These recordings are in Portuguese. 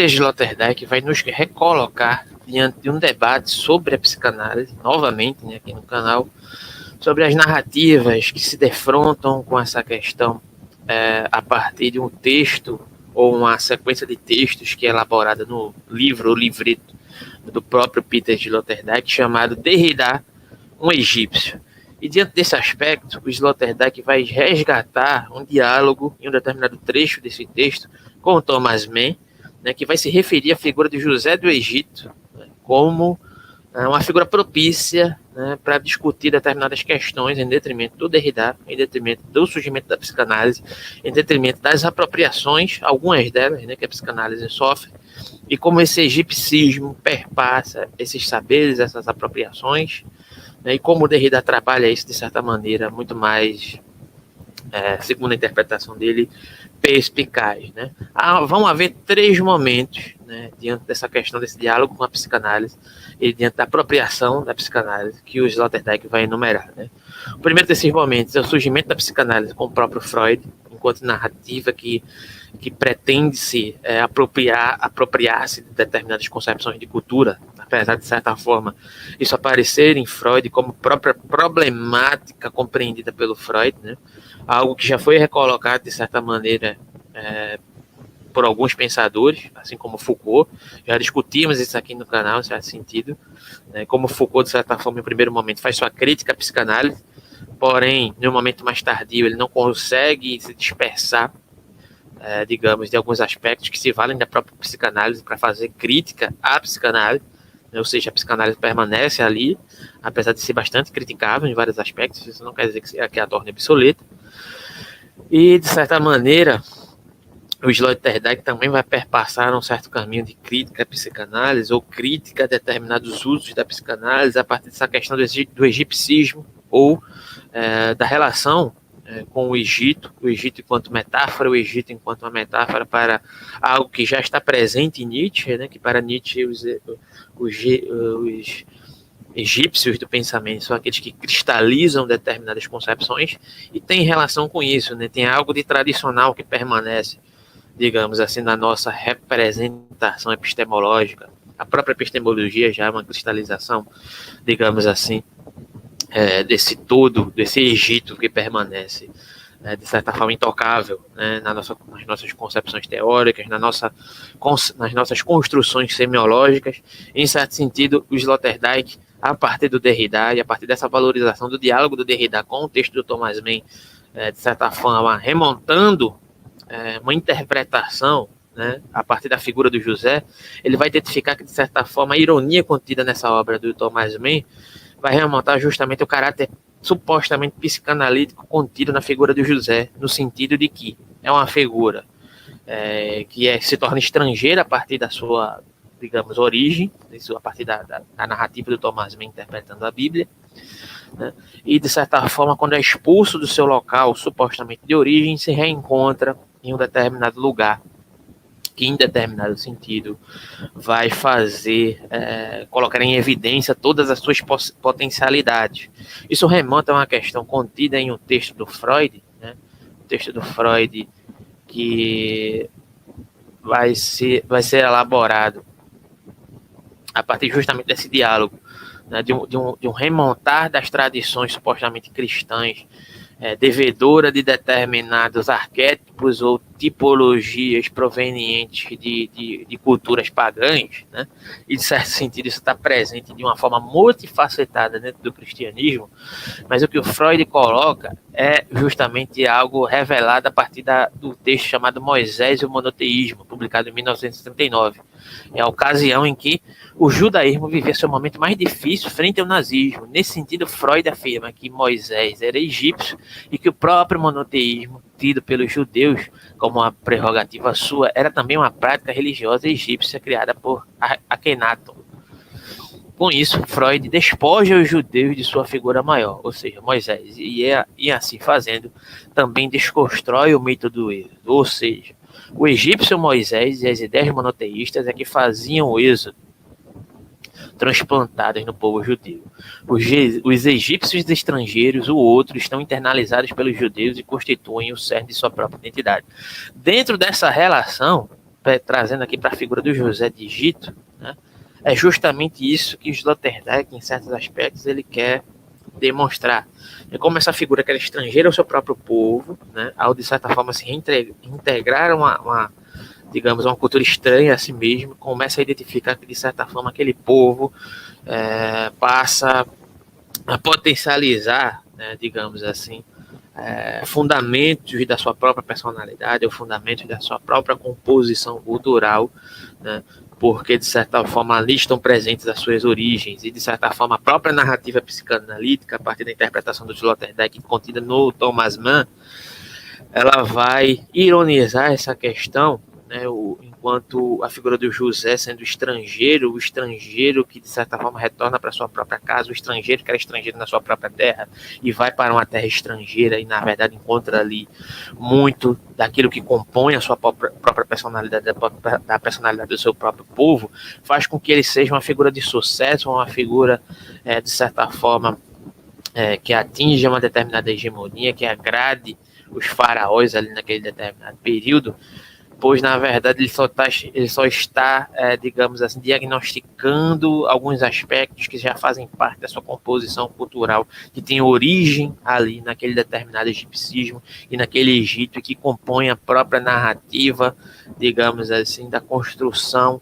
Sloterdijk vai nos recolocar diante de um debate sobre a psicanálise, novamente, né, aqui no canal, sobre as narrativas que se defrontam com essa questão a partir de um texto ou uma sequência de textos que é elaborada no livro ou livreto do próprio Peter Sloterdijk, chamado Derrida, um egípcio. E diante desse aspecto, o Sloterdijk vai resgatar um diálogo em um determinado trecho desse texto com o Thomas Mann, né, que vai se referir à figura de José do Egito, né, como uma figura propícia, né, para discutir determinadas questões em detrimento do Derrida, em detrimento do surgimento da psicanálise, em detrimento das apropriações, algumas delas, né, que a psicanálise sofre, e como esse egipcismo perpassa esses saberes, essas apropriações, né, e como o Derrida trabalha isso de certa maneira muito mais, segundo a interpretação dele, perspicaz, né? Vão haver 3 momentos, né, diante dessa questão desse diálogo com a psicanálise e diante da apropriação da psicanálise que o Sloterdijk vai enumerar, né? O primeiro desses momentos é o surgimento da psicanálise com o próprio Freud, enquanto narrativa que pretende-se apropriar-se de determinadas concepções de cultura, apesar de certa forma isso aparecer em Freud como própria problemática compreendida pelo Freud, né? Algo que já foi recolocado de certa maneira por alguns pensadores, assim como Foucault. Já discutimos isso aqui no canal, em certo sentido, né? Como Foucault, de certa forma, em primeiro momento faz sua crítica à psicanálise, porém, no momento mais tardio, ele não consegue se dispersar, digamos, de alguns aspectos que se valem da própria psicanálise para fazer crítica à psicanálise, né? Ou seja, a psicanálise permanece ali, apesar de ser bastante criticável em vários aspectos, isso não quer dizer que a torne obsoleta. E, de certa maneira, o Sloterdijk também vai perpassar um certo caminho de crítica à psicanálise ou crítica a determinados usos da psicanálise a partir dessa questão do egipcismo ou da relação com o Egito enquanto metáfora, o Egito enquanto uma metáfora para algo que já está presente em Nietzsche, né, que para Nietzsche os egípcios do pensamento são aqueles que cristalizam determinadas concepções e tem relação com isso, né? Tem algo de tradicional que permanece, digamos assim, na nossa representação epistemológica. A própria epistemologia já é uma cristalização, digamos assim, desse todo, desse Egito que permanece, de certa forma, intocável, né, nas nossas concepções teóricas, nas nossas construções semiológicas. Em certo sentido, o Sloterdijk, a partir do Derrida e a partir dessa valorização do diálogo do Derrida com o texto do Thomas Mann, de certa forma, remontando uma interpretação, né, a partir da figura do José, ele vai identificar que, de certa forma, a ironia contida nessa obra do Thomas Mann vai remontar justamente o caráter supostamente psicanalítico contido na figura do José, no sentido de que é uma figura que se torna estrangeira a partir da sua, digamos, origem, a partir da narrativa do Thomas Mann interpretando a Bíblia, né? E, de certa forma, quando é expulso do seu local, supostamente de origem, se reencontra em um determinado lugar, que em determinado sentido vai fazer, colocar em evidência todas as suas potencialidades. Isso remonta a uma questão contida em um texto do Freud, né? Um texto do Freud que vai ser elaborado a partir justamente desse diálogo, né? de um remontar das tradições supostamente cristãs, devedora de determinados arquétipos ou tipologias provenientes de culturas pagãs, né? E, de certo sentido, isso está presente de uma forma multifacetada dentro do cristianismo, mas o que o Freud coloca é justamente algo revelado a partir do texto chamado Moisés e o Monoteísmo, publicado em 1979. É a ocasião em que o judaísmo vivia seu momento mais difícil frente ao nazismo. Nesse sentido, Freud afirma que Moisés era egípcio e que o próprio monoteísmo, tido pelos judeus como uma prerrogativa sua, era também uma prática religiosa egípcia criada por Akhenaton. Com isso, Freud despoja os judeus de sua figura maior, ou seja, Moisés, e assim fazendo, também desconstrói o mito do êxodo, ou seja, o egípcio Moisés e as ideias monoteístas é que faziam o êxodo transplantadas no povo judeu. Os egípcios estrangeiros, o outro, estão internalizados pelos judeus e constituem o cerne de sua própria identidade. Dentro dessa relação, trazendo aqui para a figura do José de Egito, né, é justamente isso que Sloterdijk, em certos aspectos, ele quer demonstrar. É como essa figura que era estrangeira ao seu próprio povo, né, ao de certa forma se reintegrar digamos, uma cultura estranha a si mesmo, começa a identificar que de certa forma aquele povo passa a potencializar, né, digamos assim, fundamentos da sua própria personalidade, ou fundamentos da sua própria composição cultural, né, porque de certa forma ali estão presentes as suas origens, e de certa forma a própria narrativa psicanalítica, a partir da interpretação do Sloterdijk contida no Thomas Mann, ela vai ironizar essa questão, né, enquanto a figura do José sendo estrangeiro, o estrangeiro que de certa forma retorna para sua própria casa, o estrangeiro que era estrangeiro na sua própria terra e vai para uma terra estrangeira e na verdade encontra ali muito daquilo que compõe a sua própria personalidade, da personalidade do seu próprio povo, faz com que ele seja uma figura de sucesso, uma figura de certa forma que atinja uma determinada hegemonia, que agrade os faraós ali naquele determinado período, pois na verdade ele só está, digamos assim, diagnosticando alguns aspectos que já fazem parte da sua composição cultural, que tem origem ali naquele determinado egipcismo e naquele Egito, e que compõe a própria narrativa, digamos assim, da construção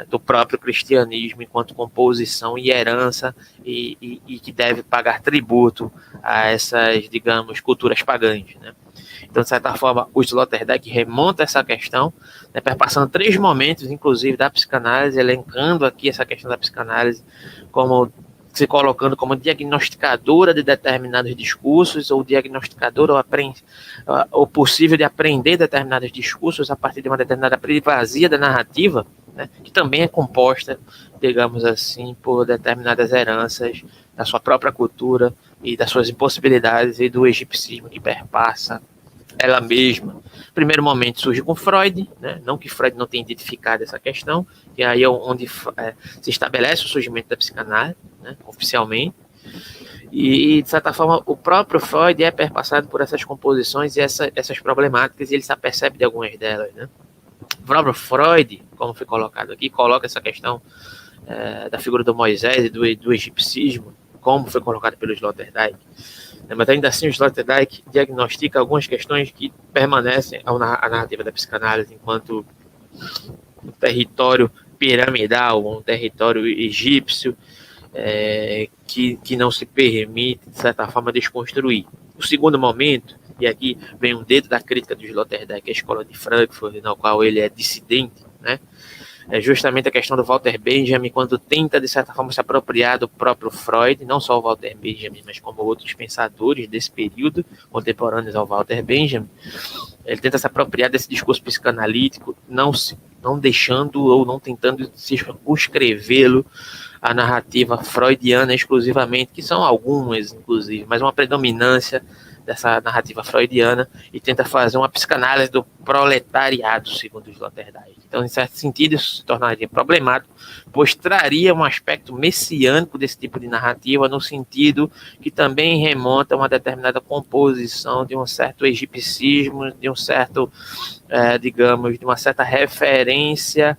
do próprio cristianismo enquanto composição e herança, e que deve pagar tributo a essas, digamos, culturas pagãs, né? Então, de certa forma, o Sloterdijk remonta essa questão, né, perpassando 3 momentos, inclusive, da psicanálise, elencando aqui essa questão da psicanálise como se colocando como diagnosticadora de determinados discursos, ou diagnosticadora ou possível de aprender determinados discursos a partir de uma determinada primazia da narrativa, né, que também é composta, digamos assim, por determinadas heranças da sua própria cultura e das suas impossibilidades e do egipcismo que perpassa ela mesma. Primeiro momento surge com Freud, né? Não que Freud não tenha identificado essa questão, que aí é onde se estabelece o surgimento da psicanálise, né, oficialmente, e de certa forma o próprio Freud é perpassado por essas composições e essas problemáticas, e ele se apercebe de algumas delas, né? O próprio Freud, como foi colocado aqui, coloca essa questão da figura do Moisés e do egipcismo, como foi colocado pelo Sloterdijk. Mas ainda assim o Sloterdijk diagnostica algumas questões que permanecem à narrativa da psicanálise enquanto um território piramidal, um território egípcio que não se permite, de certa forma, desconstruir. O segundo momento, e aqui vem um dedo da crítica do Sloterdijk, a escola de Frankfurt, na qual ele é dissidente, né? É justamente a questão do Walter Benjamin, quando tenta, de certa forma, se apropriar do próprio Freud, não só o Walter Benjamin, mas como outros pensadores desse período, contemporâneos ao Walter Benjamin. Ele tenta se apropriar desse discurso psicanalítico, não deixando ou não tentando circunscrevê-lo à narrativa freudiana exclusivamente, que são algumas, inclusive, mas uma predominância dessa narrativa freudiana, e tenta fazer uma psicanálise do proletariado, segundo os Sloterdijk. Então, em certo sentido, isso se tornaria problemático, pois traria um aspecto messiânico desse tipo de narrativa, no sentido que também remonta a uma determinada composição de um certo egipcismo, de um certo, digamos, de uma certa referência,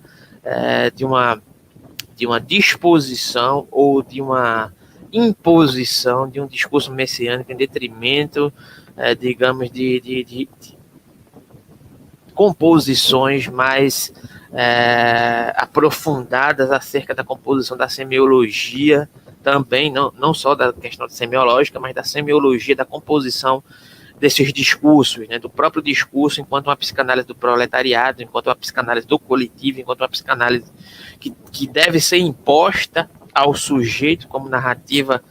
de uma disposição ou de uma imposição de um discurso messiânico em detrimento, digamos, de composições mais aprofundadas acerca da composição da semiologia, também, não só da questão semiológica, mas da semiologia, da composição desses discursos, né, do próprio discurso, enquanto uma psicanálise do proletariado, enquanto uma psicanálise do coletivo, enquanto uma psicanálise que deve ser imposta ao sujeito como narrativa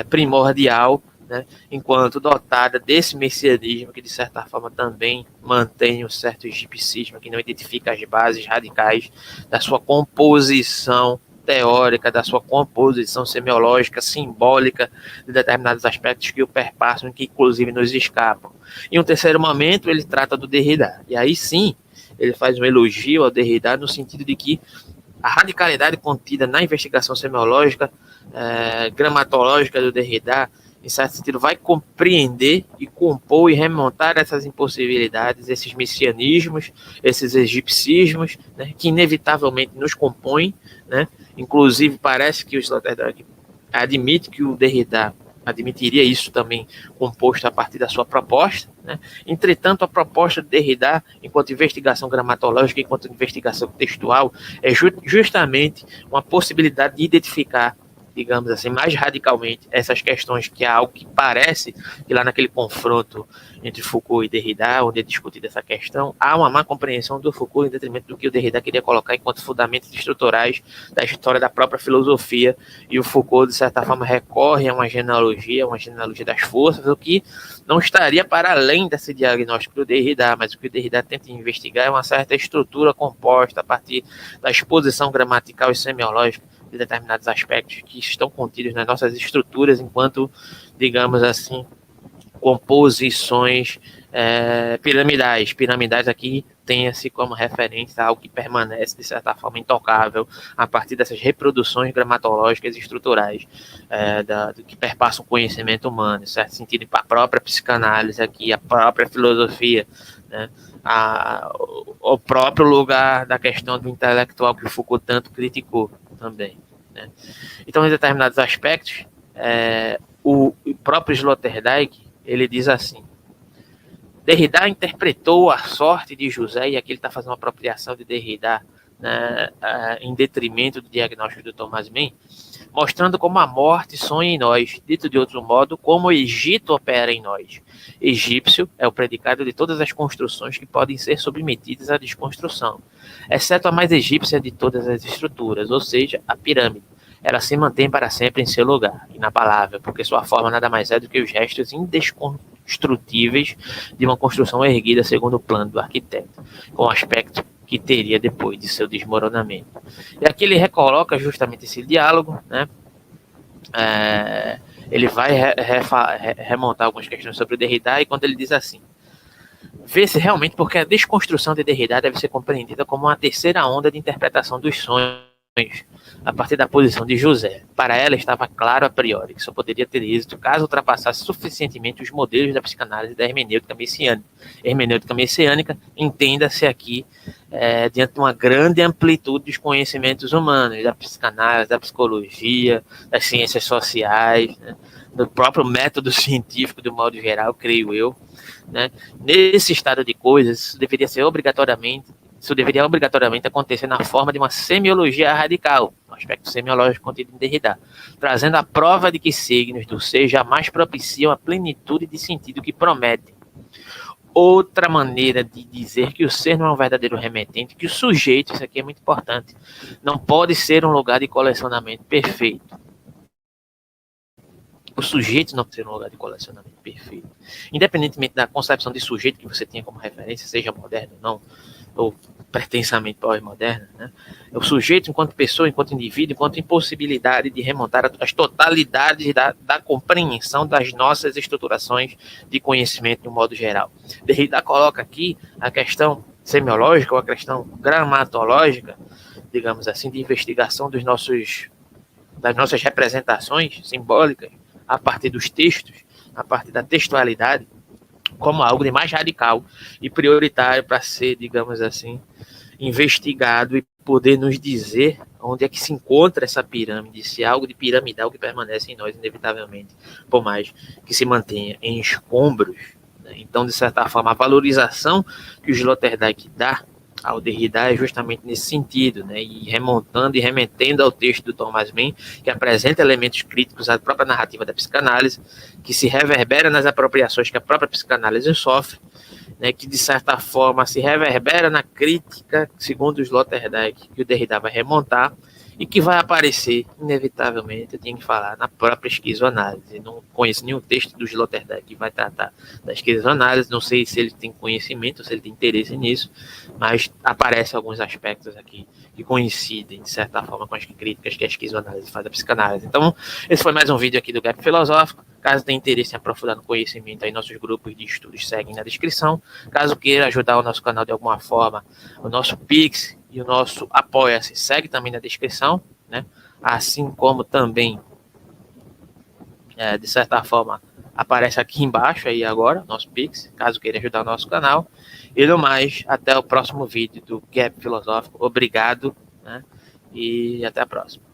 primordial, né, enquanto dotada desse messianismo que, de certa forma, também mantém um certo egipcismo, que não identifica as bases radicais da sua composição teórica, da sua composição semiológica, simbólica, de determinados aspectos que o perpassam e que, inclusive, nos escapam. Em um terceiro momento, ele trata do Derrida, e aí sim, ele faz um elogio ao Derrida no sentido de que a radicalidade contida na investigação semiológica, gramatológica do Derrida, em certo sentido, vai compreender e compor e remontar essas impossibilidades, esses messianismos, esses egipcismos, né, que inevitavelmente nos compõem, né? Inclusive, parece que o Sloterdijk admite que o Derrida admitiria isso também composto a partir da sua proposta, né? Entretanto, a proposta de Derrida, enquanto investigação gramatológica, enquanto investigação textual, é justamente uma possibilidade de identificar, digamos assim, mais radicalmente essas questões, que é algo que parece que lá naquele confronto entre Foucault e Derrida, onde é discutida essa questão, há uma má compreensão do Foucault em detrimento do que o Derrida queria colocar enquanto fundamentos estruturais da história da própria filosofia, e o Foucault, de certa forma, recorre a uma genealogia das forças, o que não estaria para além desse diagnóstico do Derrida, mas o que o Derrida tenta investigar é uma certa estrutura composta a partir da exposição gramatical e semiológica de determinados aspectos que estão contidos nas nossas estruturas enquanto, digamos assim, composições piramidais. Piramidais aqui tenha-se como referência a algo que permanece, de certa forma, intocável a partir dessas reproduções gramatológicas e estruturais que perpassam o conhecimento humano, em certo sentido, para a própria psicanálise aqui, a própria filosofia, né? O próprio lugar da questão do intelectual que o Foucault tanto criticou também, né? Então, em determinados aspectos, o próprio Sloterdijk, ele diz assim: Derrida interpretou a sorte de José, e aqui ele está fazendo uma apropriação de Derrida, né, em detrimento do diagnóstico do Thomas Mann, mostrando como a morte sonha em nós, dito de outro modo, como o Egito opera em nós. Egípcio é o predicado de todas as construções que podem ser submetidas à desconstrução, exceto a mais egípcia de todas as estruturas, ou seja, a pirâmide. Ela se mantém para sempre em seu lugar, inabalável, porque sua forma nada mais é do que os restos indestrutíveis de uma construção erguida segundo o plano do arquiteto, com o aspecto que teria depois de seu desmoronamento. E aqui ele recoloca justamente esse diálogo, né? Ele vai remontar algumas questões sobre o Derrida, e quando ele diz assim: vê-se realmente porque a desconstrução de Derrida deve ser compreendida como uma terceira onda de interpretação dos sonhos, a partir da posição de José. Para ela estava claro a priori que só poderia ter êxito caso ultrapassasse suficientemente os modelos da psicanálise e da hermenêutica messiânica. Hermenêutica messiânica, entenda-se aqui, diante de uma grande amplitude dos conhecimentos humanos, da psicanálise, da psicologia, das ciências sociais, né, do próprio método científico, do modo geral, creio eu, né. Nesse estado de coisas, isso deveria obrigatoriamente acontecer na forma de uma semiologia radical, um aspecto semiológico contido em Derrida, trazendo a prova de que signos do ser jamais propiciam a plenitude de sentido que prometem. Outra maneira de dizer que o ser não é um verdadeiro remetente, que o sujeito, isso aqui é muito importante, não pode ser um lugar de colecionamento perfeito. O sujeito não pode ser um lugar de colecionamento perfeito. Independentemente da concepção de sujeito que você tenha como referência, seja moderno ou não, ou pretensamente pós-moderna, né? O sujeito, enquanto pessoa, enquanto indivíduo, enquanto impossibilidade de remontar as totalidades da compreensão das nossas estruturações de conhecimento de um modo geral. Derrida coloca aqui a questão semiológica ou a questão gramatológica, digamos assim, de investigação das nossas representações simbólicas a partir dos textos, a partir da textualidade, como algo de mais radical e prioritário para ser, digamos assim, investigado e poder nos dizer onde é que se encontra essa pirâmide, se é algo de piramidal que permanece em nós, inevitavelmente, por mais que se mantenha em escombros, né? Então, de certa forma, a valorização que o Sloterdijk dá ao Derrida é justamente nesse sentido, né? E remontando e remetendo ao texto do Thomas Mann, que apresenta elementos críticos à própria narrativa da psicanálise, que se reverbera nas apropriações que a própria psicanálise sofre, né, que de certa forma se reverbera na crítica, segundo o Sloterdijk, que o Derrida vai remontar, e que vai aparecer, inevitavelmente, eu tenho que falar, na própria esquizoanálise. Não conheço nenhum texto do Sloterdijk que vai tratar da esquizoanálise, não sei se ele tem conhecimento, se ele tem interesse nisso, mas aparecem alguns aspectos aqui que coincidem, de certa forma, com as críticas que a esquizoanálise faz da psicanálise. Então, esse foi mais um vídeo aqui do Gap Filosófico. Caso tenha interesse em aprofundar no conhecimento, aí nossos grupos de estudos seguem na descrição. Caso queira ajudar o nosso canal de alguma forma, o nosso Pix e o nosso Apoia-se segue também na descrição, né? Assim como também de certa forma, aparece aqui embaixo aí agora, nosso Pix, caso queira ajudar o nosso canal. E no mais, até o próximo vídeo do Gap Filosófico. Obrigado, né? E até a próxima.